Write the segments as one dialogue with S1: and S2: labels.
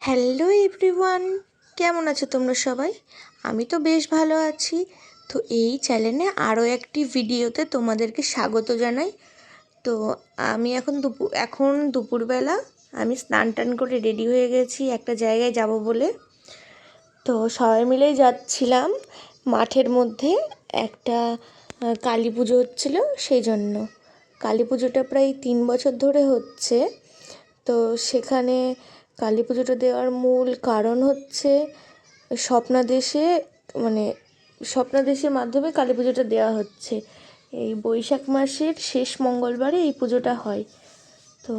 S1: Hello everyone, কেমন আছো তোমরা সবাই? আমি তো বেশ ভালো আছি। তো এই চ্যানেলে আরও একটি ভিডিওতে তোমাদেরকে স্বাগত জানাই। তো আমি এখন দুপুরবেলা আমি স্নান টান করে রেডি হয়ে গেছি একটা জায়গায় যাব বলে। তো সবাই মিলেই যাচ্ছিলাম মাঠের মধ্যে। একটা কালী পুজো হচ্ছিল, সেই জন্য। কালী পুজোটা প্রায় 3 বছর ধরে হচ্ছে। তো সেখানে কালী পুজোটা দেওয়ার মূল কারণ হচ্ছে স্বপ্নাদেশে, মানে স্বপ্নাদেশের মাধ্যমে কালী পুজোটা দেওয়া হচ্ছে। এই বৈশাখ মাসের শেষ মঙ্গলবারে এই পুজোটা হয়। তো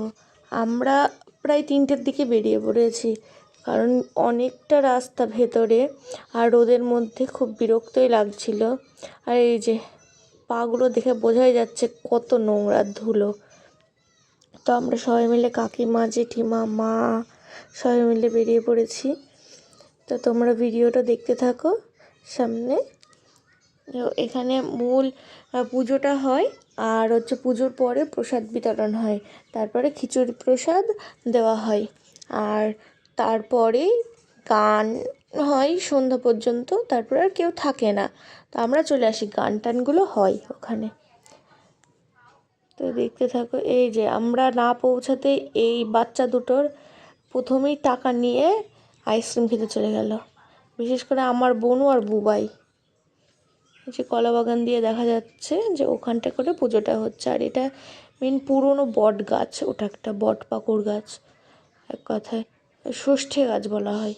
S1: আমরা প্রায় 3টের দিকে বেরিয়ে পড়েছি, কারণ অনেকটা রাস্তা ভেতরে, আর রোদের মধ্যে খুব বিরক্তই লাগছিল। আর এই যে পাগুলো দেখে বোঝাই যাচ্ছে কত নোংরা ধুলো। তো আমরা সবাই মিলে কাকিমা, জেঠিমা, মা সবাই মিলে বেরিয়ে পড়েছি। তো তোমরা ভিডিওটা দেখতে থাকো সামনে। এখানে মূল পুজোটা হয়, আর হচ্ছে পুজোর পরে প্রসাদ বিতরণ হয়, তারপরে খিচুড়ি প্রসাদ দেওয়া হয়, আর তারপরেই গান হয় সন্ধ্যা পর্যন্ত। তারপরে আর কেউ থাকে না, তো আমরা চলে আসি। গান টানগুলো হয় ওখানে। তো দেখতে থাকো। এই যে আমরা না পৌঁছাতেই এই বাচ্চা দুটোর প্রথমেই টাকা নিয়ে আইসক্রিম খেতে চলে গেল, বিশেষ করে আমার বোনু আর বুবাই। যে কলা বাগান দিয়ে দেখা যাচ্ছে যে ওখানটা করে পুজোটা হচ্ছে। আর এটা মেন পুরনো বট গাছ, ওটা একটা বট পাকুড় গাছ, এক কথায় ষষ্ঠী গাছ বলা হয়।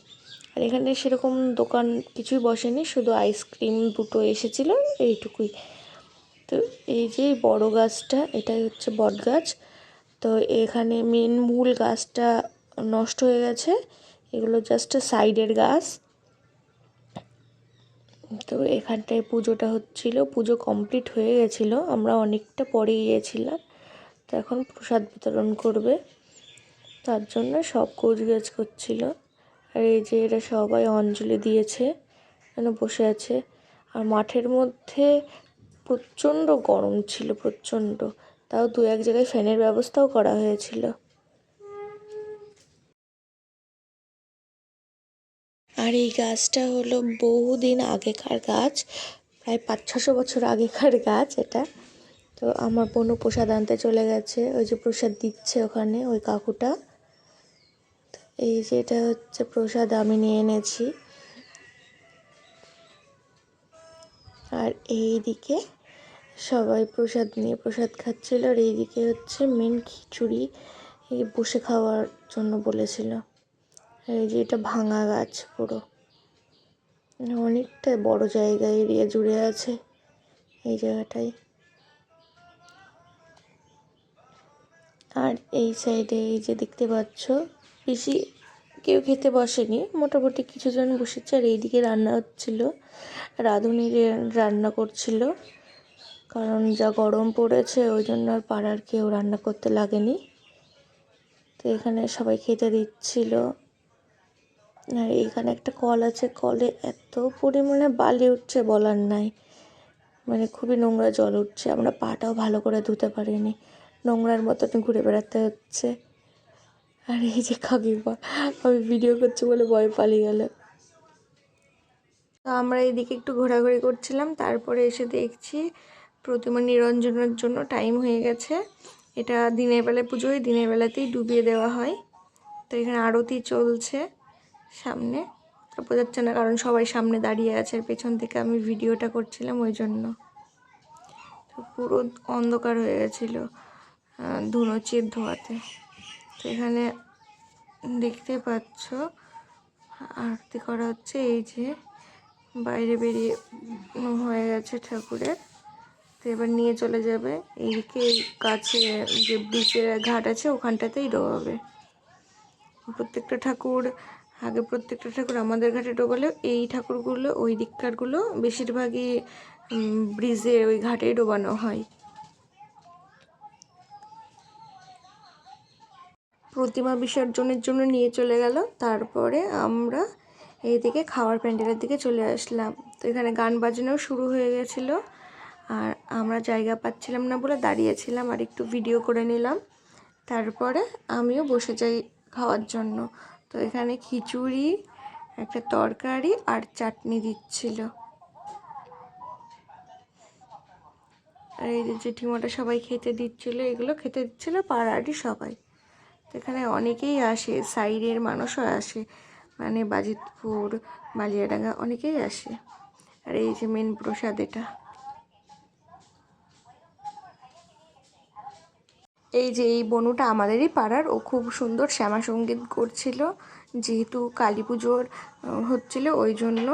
S1: আর এখানে সেরকম দোকান কিছুই বসেনি, শুধু আইসক্রিম দুটো এসেছিল, এইটুকুই। তো এই যে বড় গাছটা, এটাই হচ্ছে বট গাছ। তো এখানে মেন মূল গাছটা নষ্ট হয়ে গেছে, এগুলো জাস্ট সাইডের গাছ। তো এখানটায় পুজোটা হচ্ছিল, পুজো কমপ্লিট হয়ে গেছিলো, আমরা অনেকটা পরে গিয়েছিলাম। তো এখন প্রসাদ বিতরণ করবে, তার জন্য সব গোছগাছ করছিল। আর এই যে এরা সবাই অঞ্জলি দিয়েছে, যেন বসে আছে। আর মাঠের মধ্যে প্রচণ্ড গরম ছিল, প্রচণ্ড। তাও 2-1 জায়গায় ফ্যানের ব্যবস্থাও করা হয়েছিল। আর এই গাছটা হলো বহুদিন আগেকার গাছ, প্রায় 500-600 বছর আগেকার গাছ এটা। তো আমার বোনও প্রসাদ আনতে চলে গেছে, ওই যে প্রসাদ দিচ্ছে ওখানে ওই কাকুটা। এই যে এটা হচ্ছে প্রসাদ, আমি নিয়ে এনেছি। আর এইদিকে সবাই প্রসাদ নিয়ে প্রসাদ খাচ্ছিল। আর এইদিকে হচ্ছে মেন খিচুড়ি বসে খাওয়ার জন্য বলেছিল। এই যে এটা ভাঙা গাছ পুরো, অনেকটা বড় জায়গা এরিয়া জুড়ে আছে এই জায়গাটায়। আর এই সাইডে এই যে দেখতে পাচ্ছ, বেশি কেউ খেতে বসেনি, মোটামুটি কিছুজন বসেছে। আর এইদিকে রান্না হচ্ছিল, রাঁধুনি রান্না করছিল, কারণ যা গরম পড়েছে ওই জন্য আর পাড়ার কেউ রান্না করতে লাগেনি। তো এখানে সবাই খেতে দিচ্ছিল। আর এখানে একটা কল আছে, কলে এত পরিমাণে বালি উঠছে বলার নাই, মানে খুবই নোংরা জল উঠছে। আমরা পাটাও ভালো করে ধুতে পারিনি, নোংরার মতন ঘুরে বেড়াতে হচ্ছে। আর এই যে কাকিমা, আমি ভিডিও করছি বলে ভয় পালিয়ে গেল। তো আমরা এদিকে একটু ঘোরাঘুরি করছিলাম, তারপরে এসে দেখছি প্রতিমা নিরঞ্জনের জন্য টাইম হয়ে গেছে। এটা দিনের বেলায় পুজো হয়, দিনের বেলাতেই ডুবিয়ে দেওয়া হয়। তো এখানে আরতি চলছে সামনে, বোঝা যাচ্ছে না কারণ সবাই সামনে দাঁড়িয়ে আছে, আর পেছন থেকে আমি ভিডিওটা করছিলাম ওই জন্য। তো পুরো অন্ধকার হয়ে গেছিলো ধুনোচির ধোয়াতে। তো এখানে দেখতে পাচ্ছ আরতি করা হচ্ছে। এই যে বাইরে বেরিয়ে হয়ে গেছে ঠাকুরের। তো এবার নিয়ে চলে যাবে এইদিকে, কাছে যে ব্রিজের ঘাট আছে ওখানটাতেই ডোবাবে। প্রত্যেকটা ঠাকুর আমাদের ঘাটে ডোবালেও এই ঠাকুরগুলো, ওই দিককারগুলো বেশিরভাগই ব্রিজের ওই ঘাটেই ডোবানো হয়। প্রতিমা বিসর্জনের জন্য নিয়ে চলে গেল, তারপরে আমরা এইদিকে খাওয়ার প্যান্ডেলের দিকে চলে আসলাম। তো এখানে গান বাজনাও শুরু হয়ে গেছিলো, আর আমরা জায়গা পাচ্ছিলাম না বলে দাঁড়িয়েছিলাম আর একটু ভিডিও করে নিলাম। তারপরে আমিও বসে যাই খাওয়ার জন্য। তো তো এখানে খিচুড়ি, একটা তরকারি আর চাটনি দিচ্ছিল। আর এই যে জেঠিমাটা সবাই খেতে দিচ্ছিল, এগুলো খেতে দিচ্ছিল পাড়ারই সবাই। তো এখানে অনেকেই আসে, সাইডের মানুষও আসে, মানে বাজিতপুর, বালিয়াডাঙ্গা অনেকেই আসে। আর এই যে মেন প্রসাদ এটা। এই যে এই বনুটা আমাদেরই পাড়ার, ও খুব সুন্দর শ্যামা সঙ্গীত করছিল, যেহেতু কালী পুজোর হচ্ছিল ওই জন্য।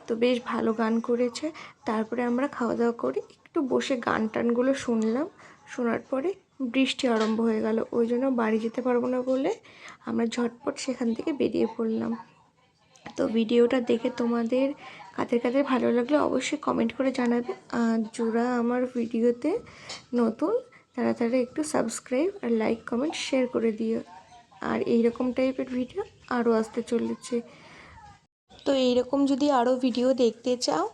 S1: তো বেশ ভালো গান করেছে। তারপরে আমরা খাওয়া দাওয়া করি, একটু বসে গান টানগুলো শুনলাম। শোনার পরে বৃষ্টি আরম্ভ হয়ে গেল, ওই জন্য বাড়ি যেতে পারবো না বলে আমরা ঝটপট সেখান থেকে বেরিয়ে পড়লাম। তো ভিডিওটা দেখে তোমাদের কাদের কাদের ভালো লাগলো অবশ্যই কমেন্ট করে জানাবে। আর যারা আমার ভিডিওতে নতুন তারা একটু সাবস্ক্রাইব আর লাইক কমেন্ট শেয়ার করে দিও। আর এইরকম টাইপের ভিডিও আরও আসতে চলেছে। তো এইরকম যদি আরও ভিডিও দেখতে চাও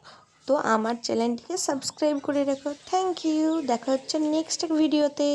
S1: তো আমার চ্যানেলটিকে সাবস্ক্রাইব করে রেখো। থ্যাংক ইউ, দেখা হচ্ছে নেক্সট ভিডিওতে।